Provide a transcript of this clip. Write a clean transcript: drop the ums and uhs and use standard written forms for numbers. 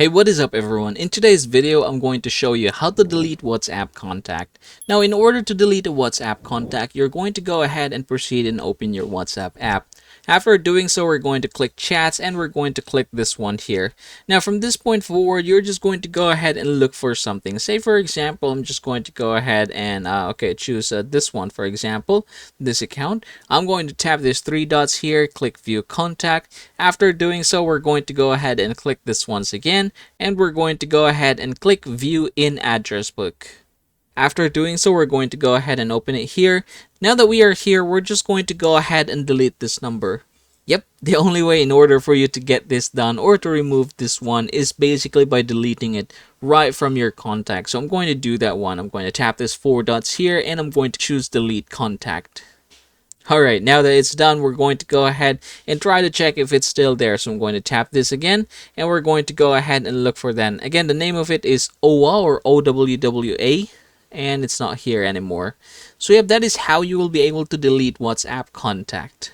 Hey, what is up everyone? In today's video, I'm going to show you how to delete WhatsApp contact. Now, in order to delete a WhatsApp contact, you're going to go ahead and proceed and open your WhatsApp app. After doing so, we're going to click chats and we're going to click this one here. Now, from this point forward, you're just going to go ahead and look for something. Say, for example, I'm just going to go ahead and choose this one, for example, this account. I'm going to tap these three dots here, click view contact. After doing so, we're going to go ahead and click this once again, and we're going to go ahead and click view in address book. After doing so, we're going to go ahead and open it here. Now that we are here, we're just going to go ahead and delete this number. Yep, the only way in order for you to get this done or to remove this one is basically by deleting it right from your contact. So I'm going to do that one. I'm going to tap this four dots here and I'm going to choose delete contact. Alright, now that it's done, we're going to go ahead and try to check if it's still there. So I'm going to tap this again, and we're going to go ahead and look for that. Again, the name of it is OWA or OWWA, and it's not here anymore. So yep, that is how you will be able to delete WhatsApp contact.